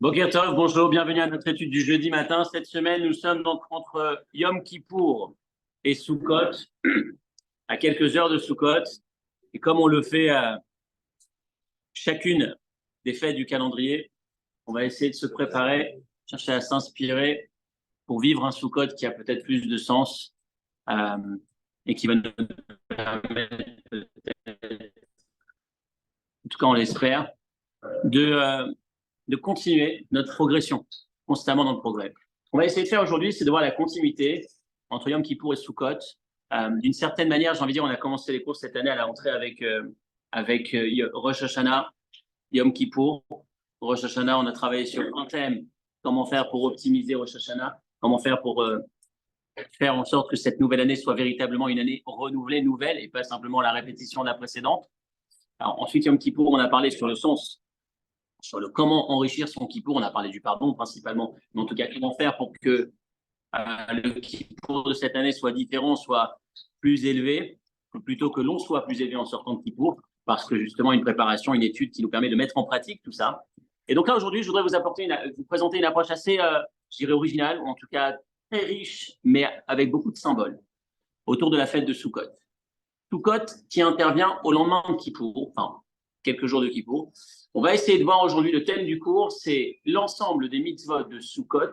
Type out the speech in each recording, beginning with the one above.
Boker Tov, bonjour, bienvenue à notre étude du jeudi matin. Cette semaine, nous sommes donc entre Yom Kippour et Sukkot, à quelques heures de Sukkot. Et comme on le fait à chacune des fêtes du calendrier, on va essayer de se préparer, chercher à s'inspirer pour vivre un Sukkot qui a peut-être plus de sens et qui va nous permettre, en tout cas on l'espère, de continuer notre progression constamment dans le progrès. On va essayer de faire aujourd'hui, c'est de voir la continuité entre Yom Kippour et Sukkot. D'une certaine manière, j'ai envie de dire, on a commencé les cours cette année à la rentrée avec Rosh Hashanah, Yom Kippour. Rosh Hashanah, on a travaillé sur un thème, comment faire pour optimiser Rosh Hashanah, comment faire pour faire en sorte que cette nouvelle année soit véritablement une année renouvelée, nouvelle, et pas simplement la répétition de la précédente. Alors, ensuite, Yom Kippour, on a parlé sur le sens, sur le comment enrichir son Kippour. On a parlé du pardon principalement, mais en tout cas, comment faire pour que le Kippour de cette année soit différent, soit plus élevé, plutôt que l'on soit plus élevé en sortant de Kippour, parce que justement, une préparation, une étude qui nous permet de mettre en pratique tout ça. Et donc là, aujourd'hui, je voudrais vous présenter une approche assez, je dirais, originale, ou en tout cas très riche, mais avec beaucoup de symboles, autour de la fête de Sukkot. Sukkot qui intervient au lendemain de Kippour, enfin, quelques jours de Kippour. On va essayer de voir aujourd'hui, le thème du cours, c'est l'ensemble des mitzvot de Sukkot.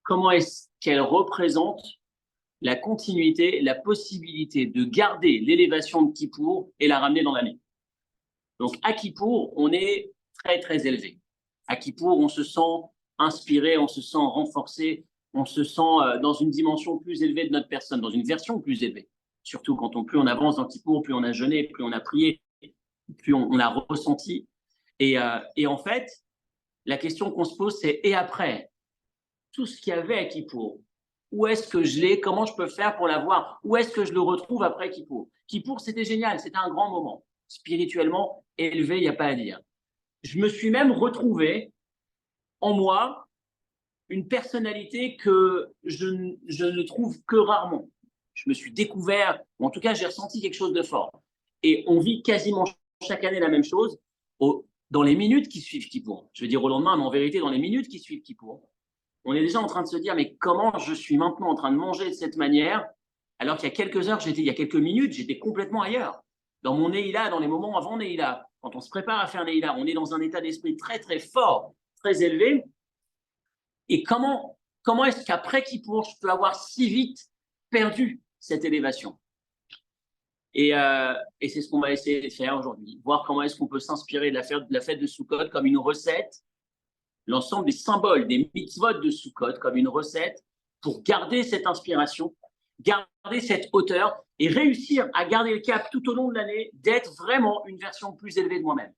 Comment est-ce qu'elles représentent la continuité, la possibilité de garder l'élévation de Kippour et la ramener dans l'année. Donc, à Kippour, on est très, très élevé. À Kippour, on se sent inspiré, on se sent renforcé, on se sent dans une dimension plus élevée de notre personne, dans une version plus élevée. Surtout quand plus on avance dans Kippour, plus on a jeûné, plus on a prié, plus on a ressenti. Et en fait, la question qu'on se pose, c'est et après tout ce qu'il y avait à Kippour, où est-ce que je l'ai, comment je peux faire pour l'avoir, où est-ce que je le retrouve après Kippour. Kippour, c'était génial, c'était un grand moment, spirituellement élevé, il n'y a pas à dire. Je me suis même retrouvé en moi une personnalité que je ne trouve que rarement. Je me suis découvert, ou en tout cas, j'ai ressenti quelque chose de fort. Et on vit quasiment chaque année la même chose dans les minutes qui suivent Kippour. Je veux dire au lendemain, mais en vérité, dans les minutes qui suivent Kippour. On est déjà en train de se dire, mais comment je suis maintenant en train de manger de cette manière, alors qu'il y a quelques heures, il y a quelques minutes, j'étais complètement ailleurs. Dans mon Neila, dans les moments avant Neila, quand on se prépare à faire Neila, on est dans un état d'esprit très, très fort, très élevé. Et comment est-ce qu'après Kippour, je peux avoir si vite perdu cette élévation? Et c'est ce qu'on va essayer de faire aujourd'hui, voir comment est-ce qu'on peut s'inspirer de la fête de Sukkot comme une recette, l'ensemble des symboles, des mitzvot de Sukkot comme une recette pour garder cette inspiration, garder cette hauteur et réussir à garder le cap tout au long de l'année, d'être vraiment une version plus élevée de moi-même.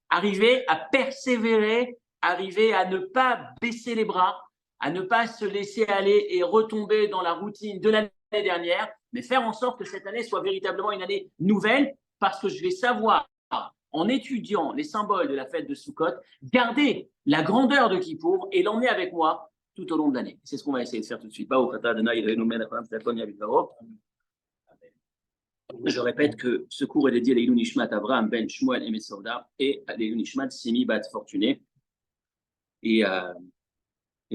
Arriver à persévérer, arriver à ne pas baisser les bras, à ne pas se laisser aller et retomber dans la routine de l'année dernière, mais faire en sorte que cette année soit véritablement une année nouvelle parce que je vais savoir, en étudiant les symboles de la fête de Sukkot, garder la grandeur de Kippour et l'emmener avec moi tout au long de l'année. C'est ce qu'on va essayer de faire tout de suite. Je répète que ce cours est dédié à Leilou Nishmat Abraham Ben Shmuel et Mesauda et à Leilou Nishmat Simi Bat Fortuné et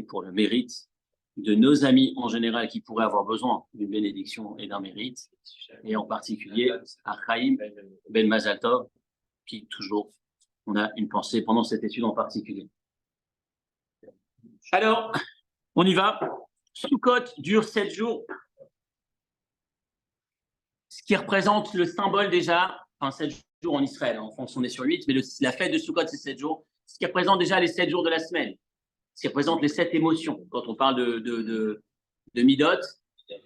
pour le mérite de nos amis en général qui pourraient avoir besoin d'une bénédiction et d'un mérite, et en particulier à Chaim Ben Mazal Tov, qui toujours, on a une pensée pendant cette étude en particulier. Alors, on y va. Sukkot dure 7 jours, ce qui représente le symbole déjà, enfin 7 jours en Israël, en France on est sur 8, mais la fête de Sukkot c'est 7 jours, ce qui représente déjà les 7 jours de la semaine, ce qui représente les 7 émotions, quand on parle de Midot,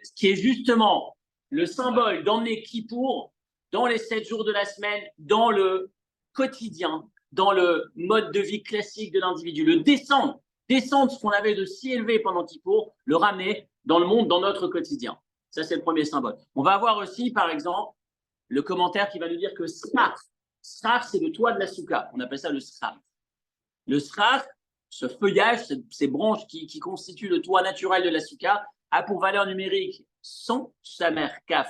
ce qui est justement le symbole d'emmener Kippour dans les 7 jours de la semaine, dans le quotidien, dans le mode de vie classique de l'individu, le descendre ce qu'on avait de si élevé pendant Kippour, le ramener dans le monde, dans notre quotidien. Ça, c'est le premier symbole. On va avoir aussi, par exemple, le commentaire qui va nous dire que Srach, c'est le toit de la soukha. On appelle ça le Srach. Le Srach, ce feuillage, ces branches qui constituent le toit naturel de la soukha, a pour valeur numérique 100 Samer Kaf,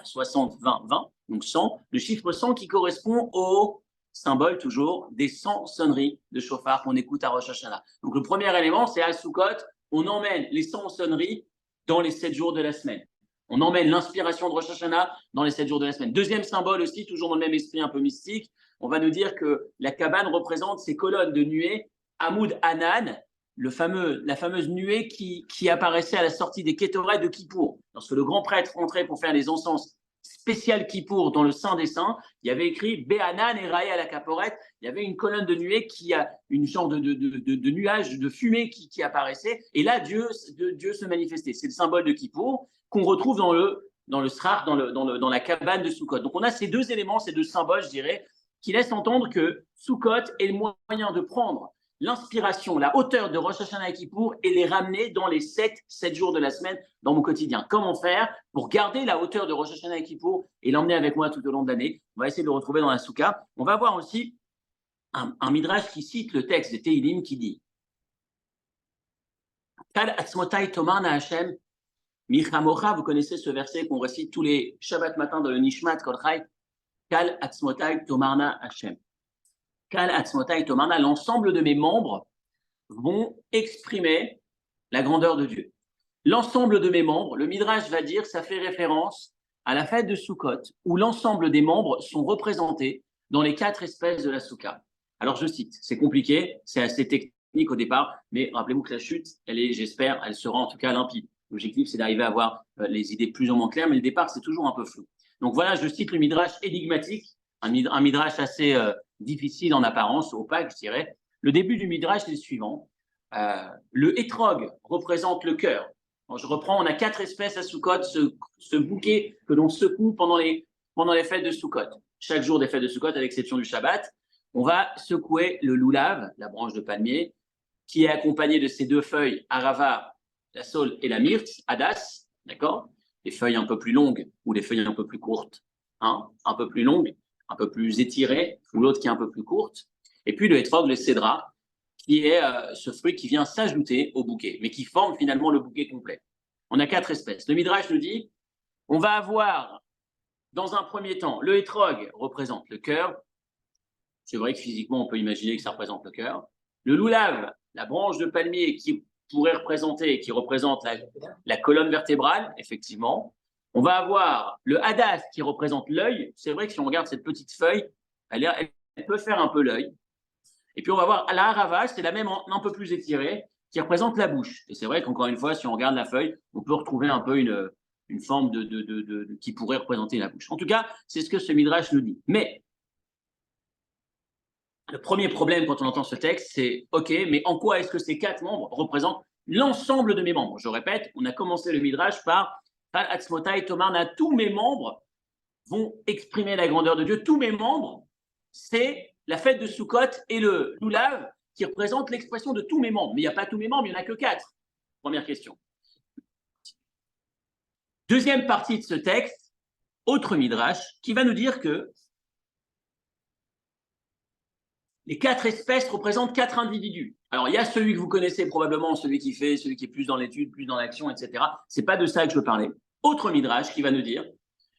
60, 20, 20, donc 100, le chiffre 100 qui correspond au symbole toujours des 100 sonneries de chauffard qu'on écoute à Rosh Hashanah. Donc le premier élément, c'est à Sukkot, on emmène les 100 sonneries dans les 7 jours de la semaine. On emmène l'inspiration de Rosh Hashanah dans les 7 jours de la semaine. Deuxième symbole aussi, toujours dans le même esprit un peu mystique, on va nous dire que la cabane représente ces colonnes de nuées, Hamoud Anan, la fameuse nuée qui apparaissait à la sortie des Kétorets de Kippour. Lorsque le grand prêtre entrait pour faire les encens spécial Kippour dans le Saint des Saints, il y avait écrit Be'anan et Raé à la Caporette. Il y avait une colonne de nuée qui a une sorte de nuage, de fumée qui apparaissait. Et là, Dieu se manifestait. C'est le symbole de Kippour qu'on retrouve dans le srach, dans la cabane de Sukkot. Donc on a ces deux éléments, ces deux symboles, je dirais, qui laissent entendre que Sukkot est le moyen de prendre l'inspiration, la hauteur de Rosh Hashanah et Kippour et les ramener dans les 7 jours de la semaine dans mon quotidien. Comment faire pour garder la hauteur de Rosh Hashanah et Kippour et l'emmener avec moi tout au long de l'année? On va essayer de le retrouver dans la Soukha. On va voir aussi un midrash qui cite le texte de Tehilim qui dit Kal atzmotai tomarna Hashem michamocha. Vous connaissez ce verset qu'on récite tous les Shabbat matin dans le Nishmat Kol Chai. Kal atzmotai tomarna Hashem. Kal atzmotai tomarna, l'ensemble de mes membres vont exprimer la grandeur de Dieu. L'ensemble de mes membres, le Midrash va dire, ça fait référence à la fête de Sukkot, où l'ensemble des membres sont représentés dans les 4 espèces de la Soukha. Alors je cite, c'est compliqué, c'est assez technique au départ, mais rappelez-vous que la chute, j'espère, elle sera en tout cas limpide. L'objectif, c'est d'arriver à avoir les idées plus ou moins claires, mais le départ, c'est toujours un peu flou. Donc voilà, je cite le Midrash énigmatique, un Midrash assez difficile en apparence, opaque, je dirais. Le début du Midrash est le suivant. Le hétrog représente le cœur. Je reprends, on a 4 espèces à Sukkot, ce bouquet que l'on secoue pendant les fêtes de Sukkot. Chaque jour des fêtes de Sukkot, à l'exception du Shabbat, on va secouer le loulav, la branche de palmier, qui est accompagnée de ces 2 feuilles, Arava, la saule et la myrte, Hadas, d'accord? Les feuilles un peu plus longues ou les feuilles un peu plus courtes, hein? Un peu plus longues, un peu plus étirées, ou l'autre qui est un peu plus courte. Et puis le hétrog, le cédra, qui est ce fruit qui vient s'ajouter au bouquet, mais qui forme finalement le bouquet complet. On a 4 espèces. Le Midrash nous dit, on va avoir, dans un premier temps, le hétrog représente le cœur. C'est vrai que physiquement, on peut imaginer que ça représente le cœur. Le loulav, la branche de palmier qui représente la colonne vertébrale, effectivement. On va avoir le hadas qui représente l'œil. C'est vrai que si on regarde cette petite feuille, elle peut faire un peu l'œil. Et puis on va voir la harava, c'est la même un peu plus étirée, qui représente la bouche. Et c'est vrai qu'encore une fois, si on regarde la feuille, on peut retrouver un peu une forme qui pourrait représenter la bouche. En tout cas, c'est ce que ce Midrash nous dit. Mais le premier problème quand on entend ce texte, c'est OK, mais en quoi est-ce que ces 4 membres représentent l'ensemble de mes membres? Je répète, on a commencé le Midrash par Atzmotai Tomarna, tous mes membres vont exprimer la grandeur de Dieu. Tous mes membres, c'est la fête de Sukkot et le loulav qui représentent l'expression de tous mes membres. Mais il n'y a pas tous mes membres, il n'y en a que 4. Première question. Deuxième partie de ce texte, autre Midrash, qui va nous dire que les 4 espèces représentent 4 individus. Alors, il y a celui que vous connaissez probablement, celui qui est plus dans l'étude, plus dans l'action, etc. Ce n'est pas de ça que je veux parler. Autre Midrash qui va nous dire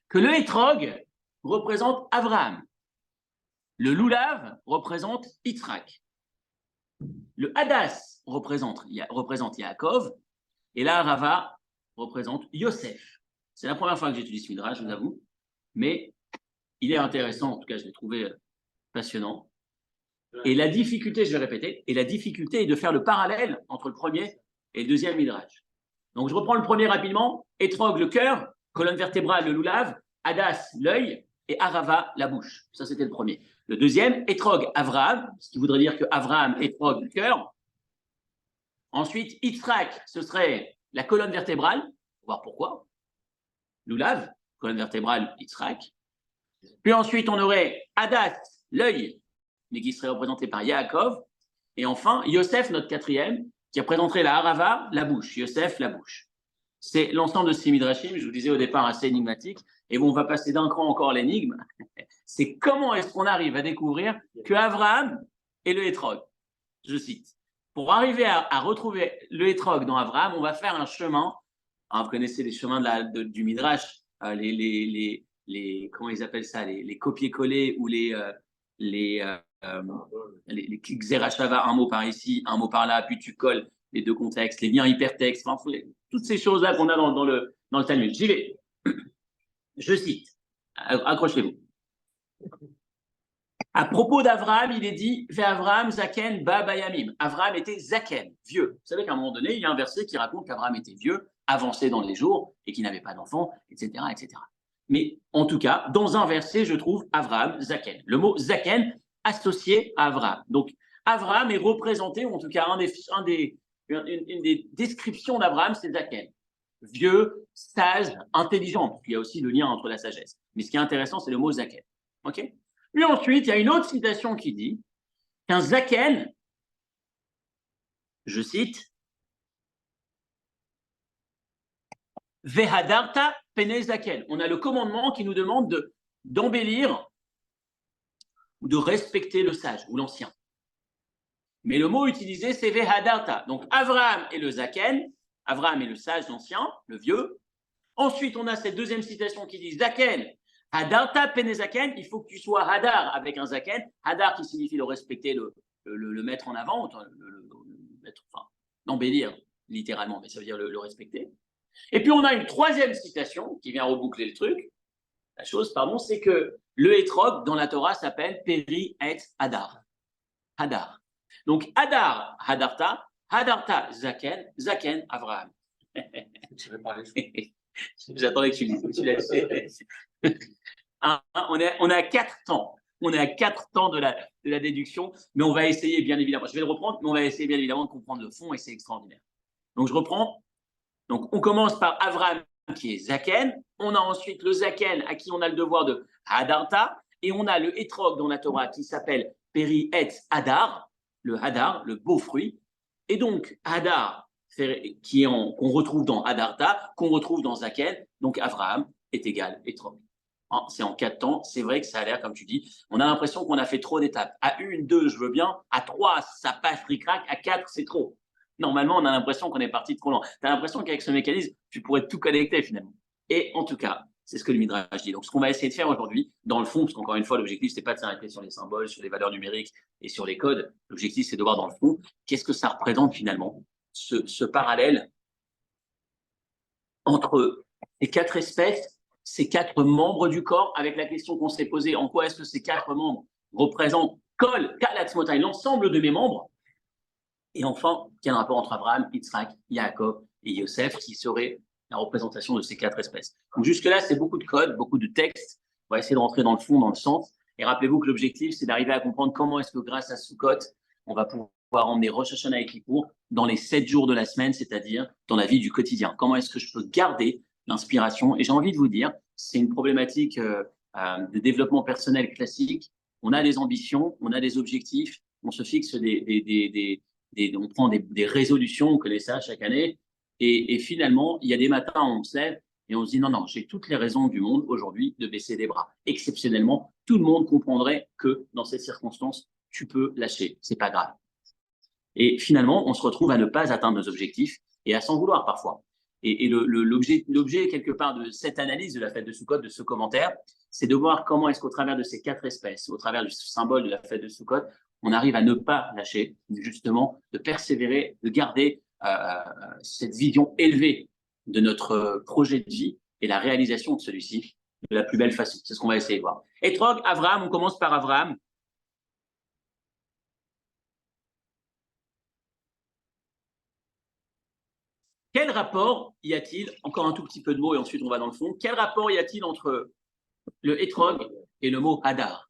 que le hétrog représente Abraham. Le loulav représente Yitzhak. Le hadas représente Yaakov. Et la harava représente Yosef. C'est la première fois que j'étudie ce midrash, je vous avoue. Mais il est intéressant, en tout cas, je l'ai trouvé passionnant. Et la difficulté, je vais répéter, et la difficulté est de faire le parallèle entre le premier et le deuxième midrash. Donc, je reprends le premier rapidement. Hétrog, le cœur. Colonne vertébrale, le loulav. Hadas, l'œil. Et harava, la bouche. Ça, c'était le premier. Le deuxième, hétrog, Avraham, ce qui voudrait dire que Avraham, hétrog, le cœur. Ensuite, Yitzhak, ce serait la colonne vertébrale. On va voir pourquoi. Loulav, colonne vertébrale, Yitzhak. Puis ensuite, on aurait Hadas, l'œil, mais qui serait représenté par Yaakov. Et enfin, Yosef, notre quatrième, qui représenterait la harava, la bouche. Yosef, la bouche. C'est l'ensemble de ces midrashim, je vous disais au départ, assez énigmatique. Et bon, on va passer d'un cran encore l'énigme. C'est comment est-ce qu'on arrive à découvrir que Avraham est le hétrog. Je cite. Pour arriver à retrouver le hétrog dans Avraham, on va faire un chemin. Vous connaissez les chemins du midrash, comment ils appellent ça, les copier-coller ou les les xerashava, un mot par ici, un mot par là, puis tu colles les deux contextes, les liens hypertextes, enfin, toutes ces choses-là qu'on a dans le Talmud. J'y vais. Je cite. Accrochez-vous. À propos d'Avraham, il est dit Ve'Avraham Zaken Ba Bayamim. Avraham était Zaken, vieux. Vous savez qu'à un moment donné, il y a un verset qui raconte qu'Avraham était vieux, avancé dans les jours et qu'il n'avait pas d'enfants, etc., etc. Mais en tout cas, dans un verset, je trouve Avraham Zaken. Le mot Zaken associé à Avraham. Donc, Avraham est représenté, ou en tout cas, une des descriptions d'Avraham, c'est Zaken. Vieux, sage, intelligent, parce qu'il y a aussi le lien entre la sagesse. Mais ce qui est intéressant, c'est le mot Zaken. OK ? Puis ensuite, il y a une autre citation qui dit qu'un Zaken, je cite, Vehadarta pene Zaken. On a le commandement qui nous demande d'embellir ou de respecter le sage ou l'ancien. Mais le mot utilisé, c'est Vehadarta. Donc, Avraham est le Zaken, Avraham est le sage, l'ancien, le vieux. Ensuite, on a cette deuxième citation qui dit Zaken, Hadarta pene Zaken, il faut que tu sois Hadar avec un Zaken. Hadar qui signifie le respecter, le mettre en avant, l'embellir littéralement, mais ça veut dire le respecter. Et puis, on a une troisième citation qui vient reboucler le truc. La chose, c'est que le hétrog dans la Torah s'appelle Peri et Hadar. Hadar. Donc, Hadar, Hadarta, Hadarta, Zaken, Zaken, Avraham. Tu veux parler? J'attendais que tu dises. On est à 4 temps. On est à 4 temps de la déduction, mais on va essayer bien évidemment. Je vais le reprendre, mais on va essayer bien évidemment de comprendre le fond et c'est extraordinaire. Donc, je reprends. Donc, on commence par Avraham qui est Zaken. On a ensuite le Zaken à qui on a le devoir de Hadarta. Et on a le hétrog dans la Torah qui s'appelle Peri et Hadar, le Hadar, le beau fruit. Et donc, Hadar, qu'on retrouve dans Hadarta, qu'on retrouve dans Zaken. Donc, Avraham est égal hétrog. C'est en 4 temps. C'est vrai que ça a l'air, comme tu dis, on a l'impression qu'on a fait trop d'étapes. À 1, 2, je veux bien. À 3, ça passe ric-rac. À 4, c'est trop. Normalement, on a l'impression qu'on est parti trop loin. Tu as l'impression qu'avec ce mécanisme, tu pourrais tout connecter finalement. Et en tout cas, c'est ce que le Midrash dit. Donc, ce qu'on va essayer de faire aujourd'hui, dans le fond, parce qu'encore une fois, l'objectif, ce n'est pas de s'arrêter sur les symboles, sur les valeurs numériques et sur les codes. L'objectif, c'est de voir dans le fond, qu'est-ce que ça représente finalement, ce parallèle entre les 4 espèces, ces 4 membres du corps, avec la question qu'on s'est posée, en quoi est-ce que ces 4 membres représentent Kol, Kalatzmotai, l'ensemble de mes membres. Et enfin, quel rapport entre Abraham, Yitzhak, Yaakov et Yosef, qui serait la représentation de ces 4 espèces. Donc jusque-là, c'est beaucoup de codes, beaucoup de textes. On va essayer de rentrer dans le fond, dans le sens. Et rappelez-vous que l'objectif, c'est d'arriver à comprendre comment est-ce que grâce à Sukkot, on va pouvoir emmener Rosh Hashanah et Kippour dans les 7 jours de la semaine, c'est-à-dire dans la vie du quotidien. Comment est-ce que je peux garder l'inspiration? Et j'ai envie de vous dire, c'est une problématique de développement personnel classique. On a des ambitions, on a des objectifs, on se fixe on prend des résolutions, on connaît ça chaque année, et finalement, il y a des matins où on se lève et on se dit non, j'ai toutes les raisons du monde aujourd'hui de baisser les bras. Exceptionnellement, tout le monde comprendrait que dans ces circonstances, tu peux lâcher, c'est pas grave. Et finalement, on se retrouve à ne pas atteindre nos objectifs et à s'en vouloir parfois. Et l'objet quelque part de cette analyse de la fête de Sukkot, de ce commentaire, c'est de voir comment est-ce qu'au travers de ces 4 espèces, au travers du symbole de la fête de Sukkot, on arrive à ne pas lâcher, justement, de persévérer, de garder cette vision élevée de notre projet de vie et la réalisation de celui-ci de la plus belle façon. C'est ce qu'on va essayer de voir. Hétrog, Avraham, on commence par Avraham. Quel rapport y a-t-il, encore un tout petit peu de mots et ensuite on va dans le fond, quel rapport y a-t-il entre le hétrog et le mot Hadar?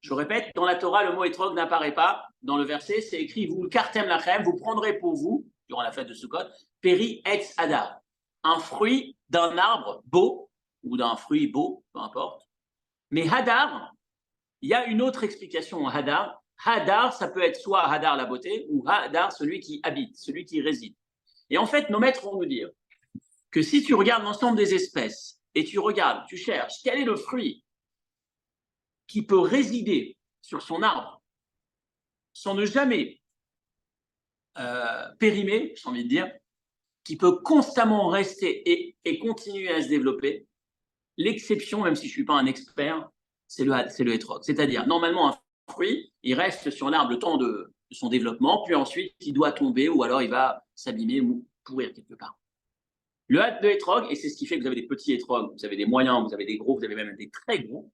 Je répète, dans la Torah, le mot hétrog n'apparaît pas. Dans le verset, c'est écrit vous kartem lachem, vous prendrez pour vous, durant la fête de Sukkot, Peri etz Hadar, un fruit d'un arbre beau ou d'un fruit beau, peu importe. Mais Hadar, il y a une autre explication. Hadar, ça peut être soit Hadar la beauté ou Hadar celui qui habite, celui qui réside. Et en fait, nos maîtres vont nous dire que si tu regardes l'ensemble des espèces et tu cherches quel est le fruit qui peut résider sur son arbre sans ne jamais périmer, j'ai envie de dire, qui peut constamment rester et continuer à se développer, l'exception, même si je ne suis pas un expert, c'est le hétrog. C'est-à-dire, normalement, un fruit, il reste sur l'arbre le temps de son développement, puis ensuite, il doit tomber ou alors il va s'abîmer ou pourrir quelque part. Le hétrog, et c'est ce qui fait que vous avez des petits hétrogs, vous avez des moyens, vous avez des gros, vous avez même des très gros,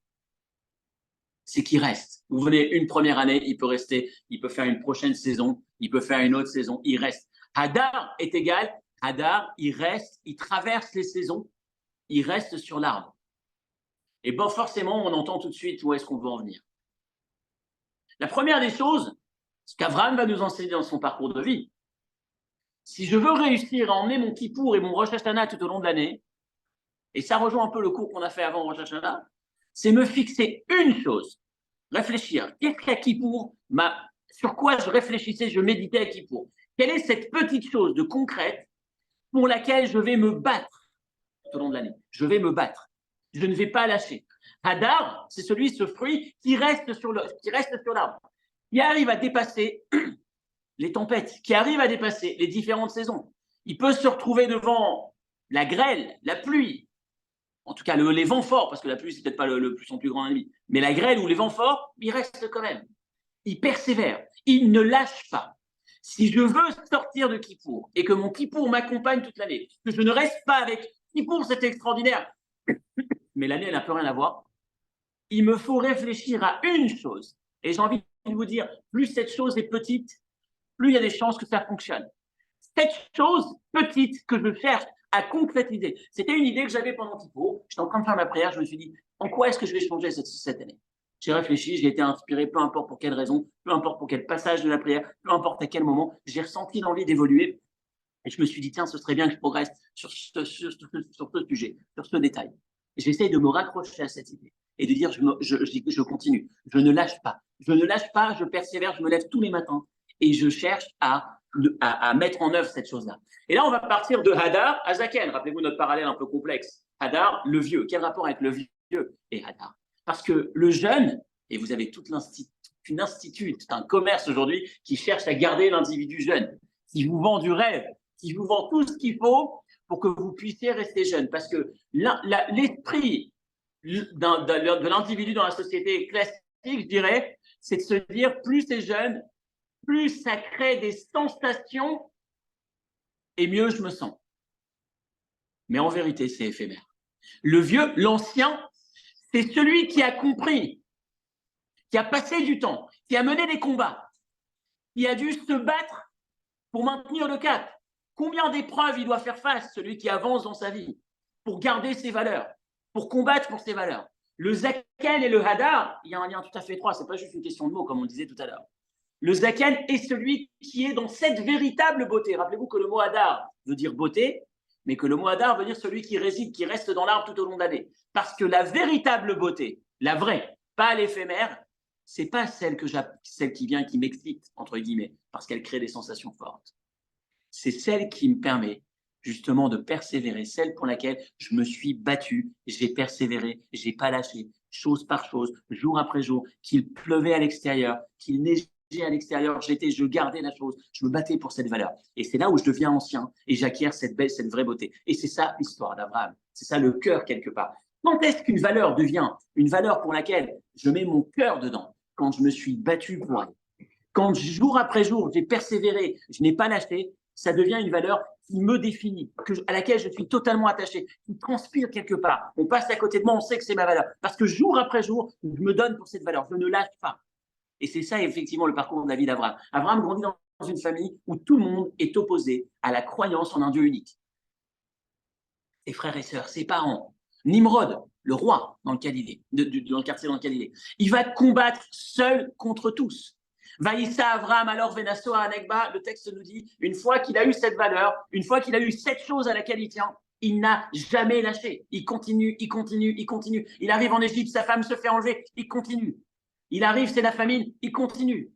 c'est qu'il reste. Vous venez une première année, il peut rester, il peut faire une prochaine saison, il peut faire une autre saison, il reste. Hadar est égal, Hadar, il reste, il traverse les saisons, il reste sur l'arbre. Et bon, forcément, on entend tout de suite où est-ce qu'on veut en venir. La première des choses, ce qu'Abraham va nous enseigner dans son parcours de vie, si je veux réussir à emmener mon Kippour et mon Rosh Hashanah tout au long de l'année, et ça rejoint un peu le cours qu'on a fait avant Rosh Hashanah, c'est me fixer une chose, réfléchir. Qu'est-ce qu'à Kippour, sur quoi je réfléchissais, je méditais à Kippour? Quelle est cette petite chose de concrète pour laquelle je vais me battre tout au long de l'année? Je vais me battre. Je ne vais pas lâcher. Hadar, c'est ce fruit qui reste sur l'arbre, qui arrive à dépasser les tempêtes, qui arrive à dépasser les différentes saisons. Il peut se retrouver devant la grêle, la pluie, en tout cas les vents forts, parce que la pluie, c'est peut-être pas son plus grand ennemi, mais la grêle ou les vents forts, il reste quand même. Il persévère, il ne lâche pas. Si je veux sortir de Kippour et que mon Kippour m'accompagne toute l'année, que je ne reste pas avec Kippour, c'est extraordinaire, mais l'année, elle n'a plus rien à voir, il me faut réfléchir à une chose. Et j'ai envie de vous dire, plus cette chose est petite, plus il y a des chances que ça fonctionne. Cette chose petite que je cherche à concrétiser, c'était une idée que j'avais pendant Kippour. J'étais en train de faire ma prière, je me suis dit, en quoi est-ce que je vais changer cette année? J'ai réfléchi, j'ai été inspiré, peu importe pour quelle raison, peu importe pour quel passage de la prière, peu importe à quel moment, j'ai ressenti l'envie d'évoluer. Et je me suis dit, tiens, ce serait bien que je progresse sur ce sujet, sur ce détail. J'essaye de me raccrocher à cette idée et de dire, je continue, je ne lâche pas. Je ne lâche pas, je persévère, je me lève tous les matins et je cherche à mettre en œuvre cette chose-là. Et là, on va partir de Hadar à Zaken. Rappelez-vous notre parallèle un peu complexe. Hadar, le vieux. Quel rapport avec le vieux et Hadar? Parce que le jeune, et vous avez tout un commerce aujourd'hui qui cherche à garder l'individu jeune, qui vous vend du rêve, qui vous vend tout ce qu'il faut pour que vous puissiez rester jeune. Parce que l'esprit de l'individu dans la société classique, je dirais, c'est de se dire, plus c'est jeune, plus ça crée des sensations et mieux je me sens. Mais en vérité, c'est éphémère. Le vieux, l'ancien, c'est celui qui a compris, qui a passé du temps, qui a mené des combats, qui a dû se battre pour maintenir le cap. Combien d'épreuves il doit faire face, celui qui avance dans sa vie, pour garder ses valeurs, pour combattre pour ses valeurs. Le Zaken et le Hadar, il y a un lien tout à fait étroit, ce n'est pas juste une question de mots, comme on disait tout à l'heure. Le Zaken est celui qui est dans cette véritable beauté. Rappelez-vous que le mot Hadar veut dire beauté, mais que le mot Hadar veut dire celui qui réside, qui reste dans l'arbre tout au long de l'année. Parce que la véritable beauté, la vraie, pas l'éphémère, c'est pas celle qui vient, qui m'excite, entre guillemets, parce qu'elle crée des sensations fortes. C'est celle qui me permet justement de persévérer, celle pour laquelle je me suis battu, j'ai persévéré, j'ai pas lâché, chose par chose, jour après jour, qu'il pleuvait à l'extérieur, qu'il neigeait à l'extérieur, je gardais la chose, je me battais pour cette valeur. Et c'est là où je deviens ancien et j'acquiers cette vraie beauté. Et c'est ça l'histoire d'Abraham, c'est ça le cœur quelque part. Quand est-ce qu'une valeur devient une valeur pour laquelle je mets mon cœur dedans? Quand je me suis battu pour elle. Quand jour après jour, j'ai persévéré, je n'ai pas lâché, ça devient une valeur qui me définit, à laquelle je suis totalement attaché, qui transpire quelque part. On passe à côté de moi, on sait que c'est ma valeur. Parce que jour après jour, je me donne pour cette valeur, je ne lâche pas. Et c'est ça, effectivement, le parcours de la vie d'Abraham. Abraham grandit dans une famille où tout le monde est opposé à la croyance en un Dieu unique. Ses frères et sœurs, ses parents, Nimrod, le roi dans lequel il est, dans le quartier dans lequel il est. Il va combattre seul contre tous. Vaïssa Abraham alors Venasso à Anegba, le texte nous dit, une fois qu'il a eu cette valeur, une fois qu'il a eu cette chose à laquelle il tient, il n'a jamais lâché. Il continue, il continue, il continue. Il arrive en Égypte, sa femme se fait enlever, il continue. Il arrive, c'est la famine, il continue.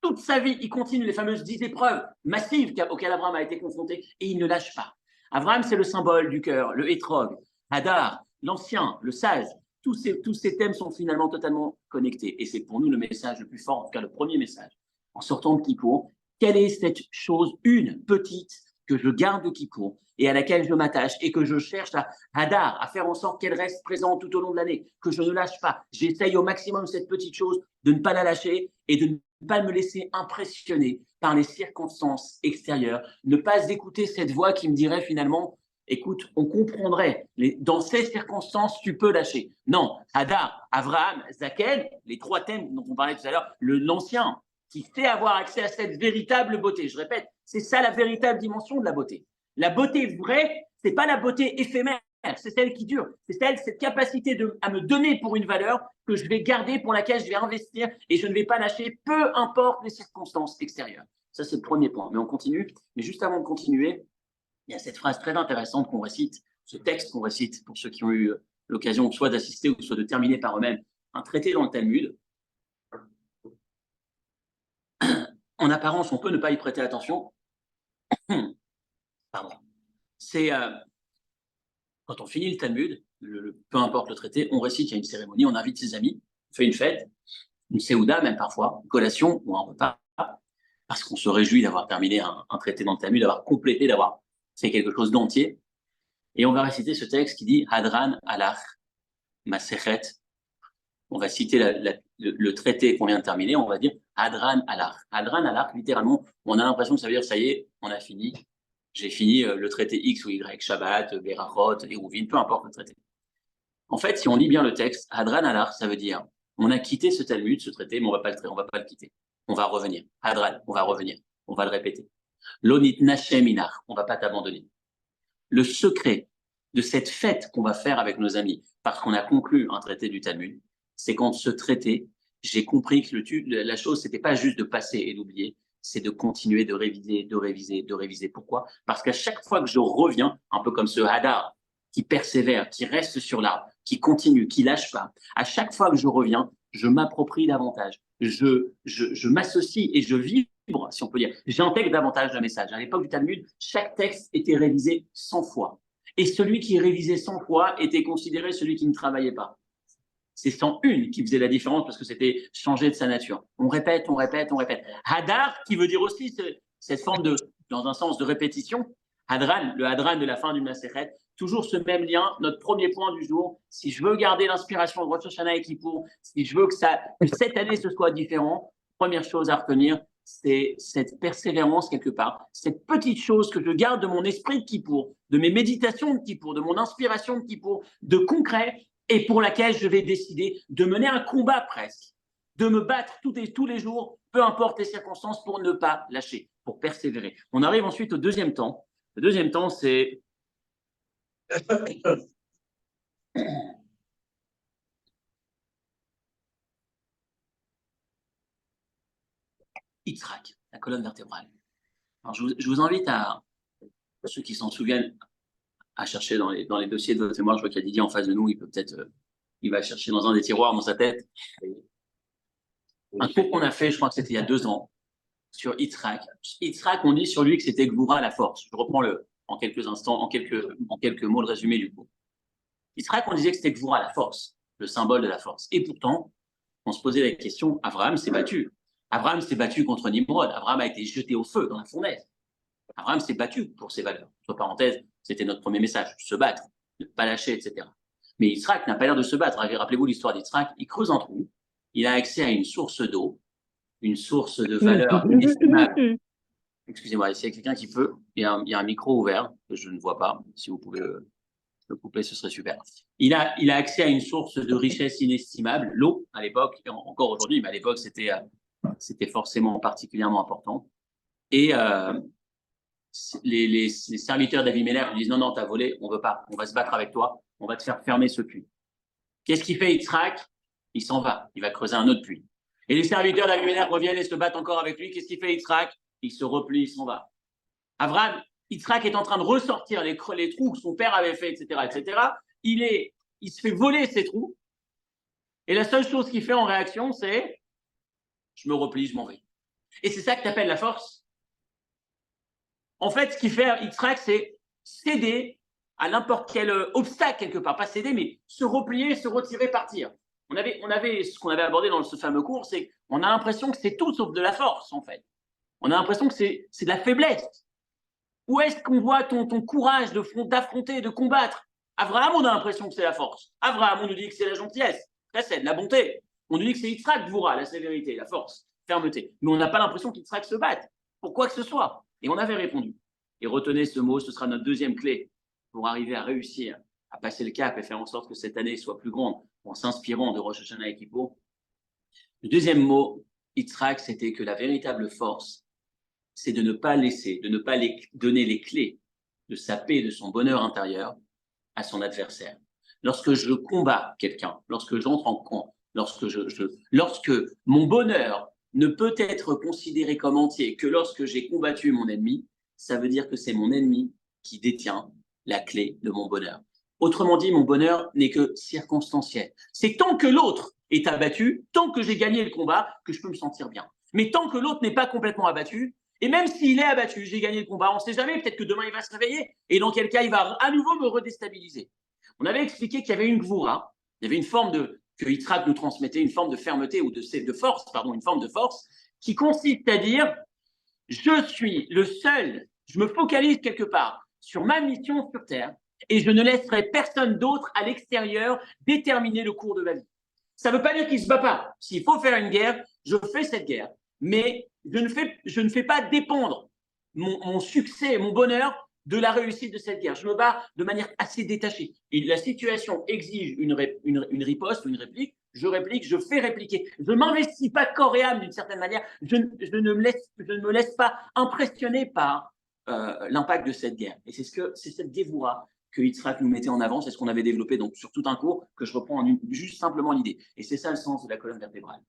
Toute sa vie, il continue les fameuses 10 épreuves massives auxquelles Abraham a été confronté et il ne lâche pas. Abraham, c'est le symbole du cœur, le hétrog, Hadar, l'ancien, le sage. Tous ces thèmes sont finalement totalement connectés. Et c'est pour nous le message le plus fort, en tout cas le premier message. En sortant de Kippour, quelle est cette chose, une petite, que je garde de Kippour et à laquelle je m'attache et que je cherche à Hadar, à faire en sorte qu'elle reste présente tout au long de l'année, que je ne lâche pas. J'essaye au maximum cette petite chose de ne pas la lâcher et de ne pas me laisser impressionner par les circonstances extérieures, ne pas écouter cette voix qui me dirait finalement, écoute, on comprendrait, dans ces circonstances, tu peux lâcher. Non, Hadar, Avraham, Zakel, les trois thèmes dont on parlait tout à l'heure, l'ancien, qui sait avoir accès à cette véritable beauté. Je répète, c'est ça la véritable dimension de la beauté. La beauté vraie, c'est pas la beauté éphémère, c'est celle qui dure. C'est cette capacité à me donner pour une valeur que je vais garder, pour laquelle je vais investir et je ne vais pas lâcher, peu importe les circonstances extérieures. Ça, c'est le premier point. Mais on continue. Mais juste avant de continuer, il y a cette phrase très intéressante qu'on récite, ce texte qu'on récite pour ceux qui ont eu l'occasion soit d'assister ou soit de terminer par eux-mêmes un traité dans le Talmud. En apparence, on peut ne pas y prêter attention. Pardon. C'est quand on finit le Talmud, peu importe le traité, on récite, il y a une cérémonie, on invite ses amis, on fait une fête, une séouda même parfois, une collation ou un repas, parce qu'on se réjouit d'avoir terminé un traité dans le Talmud, d'avoir complété, d'avoir fait quelque chose d'entier. Et on va réciter ce texte qui dit Hadran alach masechet. On va citer le traité qu'on vient de terminer, on va dire Hadran alach. Hadran alach, littéralement, on a l'impression que ça veut dire ça y est, on a fini. J'ai fini le traité X ou Y, Shabbat, Berachot, Eruvin, peu importe le traité. En fait, si on lit bien le texte, Hadran alach, ça veut dire on a quitté ce Talmud, ce traité, mais on va pas le quitter. On va revenir. Hadran, on va revenir. On va le répéter. Lonit Nashem Inach, on va pas t'abandonner. Le secret de cette fête qu'on va faire avec nos amis, parce qu'on a conclu un traité du Talmud, c'est qu'en ce traité, j'ai compris que la chose, c'était pas juste de passer et d'oublier, c'est de continuer de réviser, de réviser, de réviser. Pourquoi? Parce qu'à chaque fois que je reviens, un peu comme ce Hadar, qui persévère, qui reste sur l'arbre, qui continue, qui lâche pas, à chaque fois que je reviens, je m'approprie davantage, je m'associe et je vibre, si on peut dire. J'intègre davantage le message. À l'époque du Talmud, chaque texte était révisé 100 fois. Et celui qui révisait 100 fois était considéré celui qui ne travaillait pas. C'est 101 qui faisait la différence parce que c'était changer de sa nature. On répète, on répète, on répète. Hadar, qui veut dire aussi cette forme de, dans un sens de répétition. Hadran, le Hadran de la fin du Masechet, toujours ce même lien, notre premier point du jour. Si je veux garder l'inspiration de Rosh Hashanah et Kippour, si je veux que cette année ce soit différent, première chose à retenir, c'est cette persévérance quelque part, cette petite chose que je garde de mon esprit de Kippour, de mes méditations de Kippour, de mon inspiration de Kippour, de concret, et pour laquelle je vais décider de mener un combat presque, de me battre tous les jours, peu importe les circonstances, pour ne pas lâcher, pour persévérer. On arrive ensuite au deuxième temps. Le deuxième temps, c'est Yitzhak, la colonne vertébrale. Alors, je vous invite à, ceux qui s'en souviennent, à chercher dans les dossiers de votre mémoire. Je vois qu'il y a Didier en face de nous, il peut peut-être, il va chercher dans un des tiroirs dans sa tête. Un cours qu'on a fait, je crois que c'était il y a 2 ans, sur Yitzhak. Yitzhak, on dit sur lui que c'était Gvura, la force. Je reprends en quelques instants, en quelques mots le résumé du cours. Yitzhak, on disait que c'était Gvura, la force, le symbole de la force. Et pourtant, on se posait la question, Abraham s'est battu. Abraham s'est battu contre Nimrod. Abraham a été jeté au feu dans la fournaise. Abraham s'est battu pour ses valeurs. Entre parenthèses, c'était notre premier message, se battre, ne pas lâcher, etc. Mais Yitzhak n'a pas l'air de se battre. Rappelez-vous l'histoire d'Yitzhak, il creuse un trou, il a accès à une source d'eau, une source de valeur inestimable. Excusez-moi, s'il y a quelqu'un qui peut, il y a un micro ouvert que je ne vois pas. Si vous pouvez le couper, ce serait super. Il a accès à une source de richesse inestimable, l'eau à l'époque, et encore aujourd'hui, mais à l'époque c'était forcément particulièrement important. Et les serviteurs d'Avimelech lui disent non, t'as volé, on veut pas, on va se battre avec toi, on va te faire fermer ce puits. Qu'est-ce qu'il fait Yitzhak? Il s'en va, il va creuser un autre puits. Et les serviteurs d'Avimelech reviennent et se battent encore avec lui. Qu'est-ce qu'il fait Yitzhak? Il se replie, il s'en va. Abraham, Yitzhak est en train de ressortir les trous que son père avait fait, etc., etc. Il se fait voler ces trous. Et la seule chose qu'il fait en réaction, c'est je me replie, je m'en vais. Et c'est ça que tu appelles la force. En fait, ce qu'il fait Yitzhak, c'est céder à n'importe quel obstacle quelque part. Pas céder, mais se replier, se retirer, partir. On avait ce qu'on avait abordé dans ce fameux cours, c'est qu'on a l'impression que c'est tout sauf de la force, en fait. On a l'impression que c'est de la faiblesse. Où est-ce qu'on voit ton courage d'affronter, de combattre? Abraham, on a l'impression que c'est la force. Abraham, on nous dit que c'est la gentillesse, la bonté. On nous dit que c'est Yitzhak Gvura, la sévérité, la force, fermeté. Mais on n'a pas l'impression qu'Yitzhak se batte, pour quoi que ce soit. Et on avait répondu. Et retenez ce mot, ce sera notre deuxième clé pour arriver à réussir, à passer le cap et faire en sorte que cette année soit plus grande en s'inspirant de Rosh Hashanah et Kippour. Le deuxième mot, Yitzhak, c'était que la véritable force, c'est de ne pas laisser, de ne pas donner les clés de sa paix et de son bonheur intérieur à son adversaire. Lorsque je combats quelqu'un, lorsque j'entre en camp, lorsque mon bonheur ne peut être considéré comme entier que lorsque j'ai combattu mon ennemi, ça veut dire que c'est mon ennemi qui détient la clé de mon bonheur. Autrement dit, mon bonheur n'est que circonstanciel. C'est tant que l'autre est abattu, tant que j'ai gagné le combat, que je peux me sentir bien. Mais tant que l'autre n'est pas complètement abattu, et même s'il est abattu, j'ai gagné le combat, on ne sait jamais, peut-être que demain il va se réveiller, et dans quel cas il va à nouveau me redéstabiliser. On avait expliqué qu'il y avait une gvoura, il y avait une forme que Yitzhak nous transmettait, une forme de fermeté ou de force, pardon, une forme de force, qui consiste à dire, je suis le seul, je me focalise quelque part sur ma mission sur Terre, et je ne laisserai personne d'autre à l'extérieur déterminer le cours de ma vie. Ça ne veut pas dire qu'il ne se bat pas. S'il faut faire une guerre, je fais cette guerre. Mais je ne fais pas dépendre mon succès, mon bonheur de la réussite de cette guerre. Je me bats de manière assez détachée. Et la situation exige une riposte, une réplique. Je réplique, je fais répliquer. Je ne m'investis pas corps et âme d'une certaine manière. Je ne me laisse pas impressionner par l'impact de cette guerre. Et c'est cette dévoura que Yitzhak nous mettait en avant, c'est ce qu'on avait développé donc, sur tout un cours, que je reprends juste simplement l'idée. Et c'est ça le sens de la colonne vertébrale.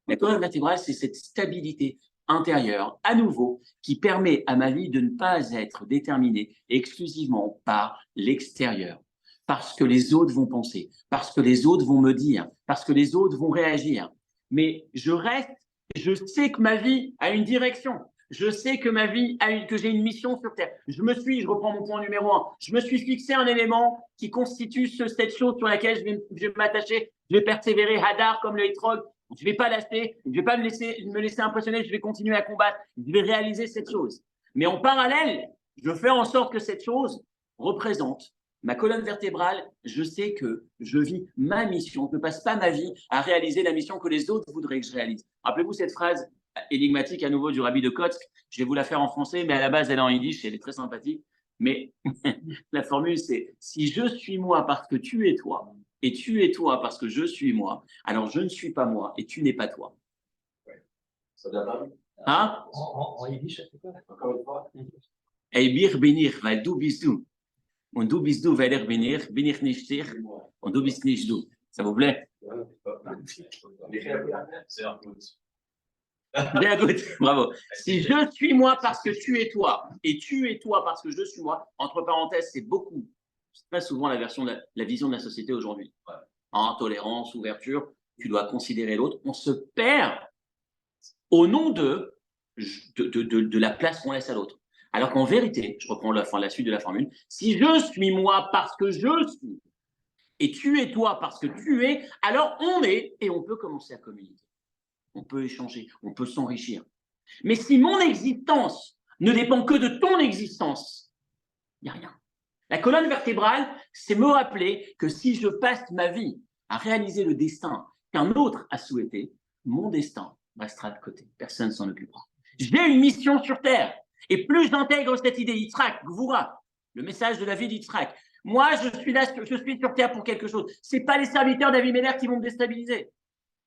La colonne vertébrale, c'est cette stabilité intérieure, à nouveau, qui permet à ma vie de ne pas être déterminée exclusivement par l'extérieur. Parce que les autres vont penser, parce que les autres vont me dire, parce que les autres vont réagir. Mais je reste, je sais que ma vie a une direction. Je sais que que j'ai une mission sur Terre. Je reprends mon point numéro 1, je me suis fixé un élément qui constitue cette chose sur laquelle je vais m'attacher, je vais persévérer, Hadar comme le Hétrog. Je ne vais pas lâcher, je ne vais pas me laisser impressionner, je vais continuer à combattre, je vais réaliser cette chose. Mais en parallèle, je fais en sorte que cette chose représente ma colonne vertébrale. Je sais que je vis ma mission, je ne passe pas ma vie à réaliser la mission que les autres voudraient que je réalise. Rappelez-vous cette phrase énigmatique à nouveau du rabbi de Kotsk. Je vais vous la faire en français, mais à la base, elle est en yiddish, elle est très sympathique. Mais la formule, c'est « Si je suis moi parce que tu es toi, et tu es toi parce que je suis moi, alors je ne suis pas moi et tu n'es pas toi. » Ça vient pas. Hein? En yiddish, c'est quoi? Encore une fois. Ey bir binir, weil du bist du. Und du bist du, weil binir, bin ich nicht ich, und du bist nicht du. Ça vous plaît? C'est un peu. Bien, good, bravo. Si je suis moi parce que tu es toi, et tu es toi parce que je suis moi, entre parenthèses, c'est très souvent la vision de la société aujourd'hui. Tolérance, ouverture, tu dois considérer l'autre. On se perd au nom de la place qu'on laisse à l'autre. Alors qu'en vérité, je reprends la suite de la formule, si je suis moi parce que je suis, et tu es toi parce que tu es, alors on est, et on peut commencer à communiquer. On peut échanger, on peut s'enrichir. Mais si mon existence ne dépend que de ton existence, il n'y a rien. La colonne vertébrale, c'est me rappeler que si je passe ma vie à réaliser le destin qu'un autre a souhaité, mon destin restera de côté. Personne ne s'en occupera. J'ai une mission sur Terre. Et plus j'intègre cette idée, Yitzhak, Gvura, le message de la vie d'Yitzhak, moi, je suis sur Terre pour quelque chose. Ce n'est pas les serviteurs d'Avimelech qui vont me déstabiliser.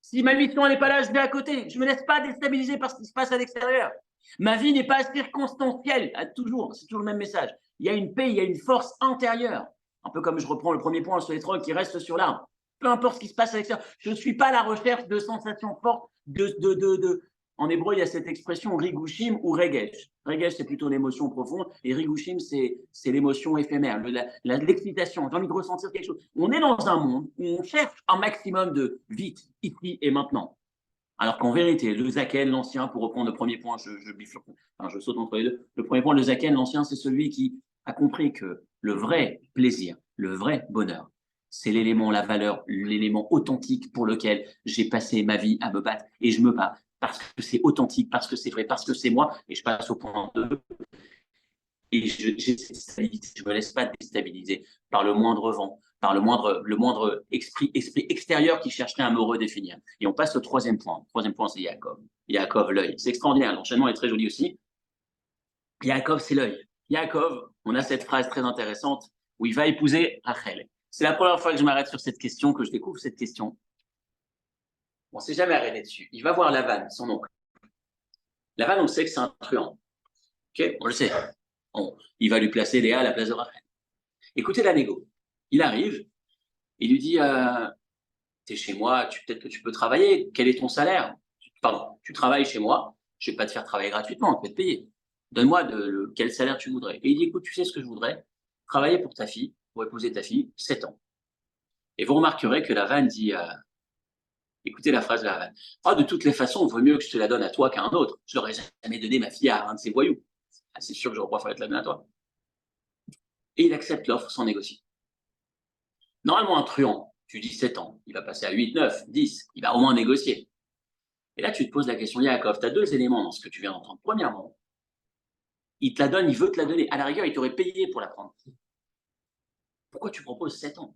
Si ma mission n'est pas là, je vais à côté. Je ne me laisse pas déstabiliser par ce qui se passe à l'extérieur. Ma vie n'est pas circonstancielle, c'est toujours le même message. Il y a une paix, il y a une force intérieure. Un peu comme je reprends le premier point sur les drogues qui reste sur l'arbre. Peu importe ce qui se passe à l'extérieur. Je ne suis pas à la recherche de sensations fortes. En hébreu, il y a cette expression rigushim ou regesh. Regesh, c'est plutôt l'émotion profonde. Et rigushim, c'est l'émotion éphémère, l'excitation. J'ai envie de ressentir quelque chose. On est dans un monde où on cherche un maximum de vite, ici et maintenant. Alors qu'en vérité, le Zaken, l'ancien, pour reprendre le premier point, je saute entre les deux. Le premier point, le Zaken, l'ancien, c'est celui qui a compris que le vrai plaisir, le vrai bonheur, c'est l'élément, la valeur, l'élément authentique pour lequel j'ai passé ma vie à me battre. Et je me bats parce que c'est authentique, parce que c'est vrai, parce que c'est moi. Et je passe au point 2. Et j'ai cette stabilité. Je ne me laisse pas déstabiliser par le moindre vent, par le moindre esprit extérieur qui chercherait à me redéfinir. Et on passe au troisième point. Le troisième point, c'est Yaakov. Yaakov, l'œil. C'est extraordinaire. L'enchaînement est très joli aussi. Yaakov, c'est l'œil. Yaakov, on a cette phrase très intéressante où il va épouser Rachel. C'est la première fois que je m'arrête sur cette question, que je découvre cette question. On ne s'est jamais arrêté dessus. Il va voir Lavan, son oncle. Lavan, on sait que c'est un truand. Okay, on le sait. Il va lui placer Léa à la place de Rachel. Écoutez la négo. Il arrive, il lui dit t'es chez moi, peut-être que tu peux travailler. Quel est ton salaire? Pardon, tu travailles chez moi, je ne vais pas te faire travailler gratuitement, je vais te payer. Donne-moi quel salaire tu voudrais. Et il dit écoute, tu sais ce que je voudrais? Travailler pour ta fille, pour épouser ta fille, 7 ans. Et vous remarquerez que Lavan dit écoutez la phrase de Lavan. De toutes les façons, il vaut mieux que je te la donne à toi qu'à un autre. Je n'aurais jamais donné ma fille à un de ces voyous. C'est sûr que je préfère te la donner à toi. Et il accepte l'offre sans négocier. Normalement, un truand, tu dis 7 ans, il va passer à 8, 9, 10, il va au moins négocier. Et là, tu te poses la question, Yaakov, tu as 2 éléments dans ce que tu viens d'entendre. Premièrement, il te la donne, il veut te la donner. À la rigueur, il t'aurait payé pour la prendre. Pourquoi tu proposes 7 ans?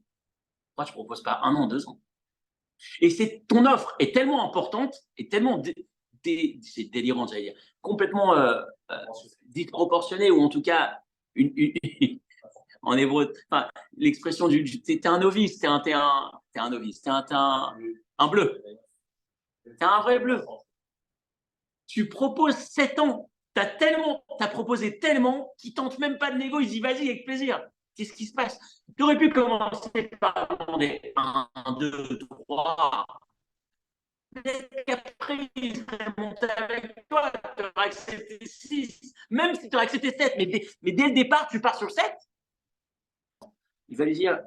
Pourquoi tu ne proposes pas 1 an, 2 ans? Et ton offre est tellement importante, et tellement c'est délirant, j'allais dire, complètement disproportionnée, ou en tout cas, en hébreu, enfin, l'expression t'es un novice, t'es un novice, t'es un bleu. T'es un vrai bleu. Tu proposes 7 ans, t'as proposé tellement qu'ils tentent même pas de négo, ils disent vas-y avec plaisir. Qu'est-ce qui se passe? Tu aurais pu commencer par demander 1, 2, 3. Peut-être qu'après, ils seraient montés avec toi, tu aurais accepté 6, même si tu aurais accepté 7, mais dès le départ, tu pars sur 7. Il va lui dire,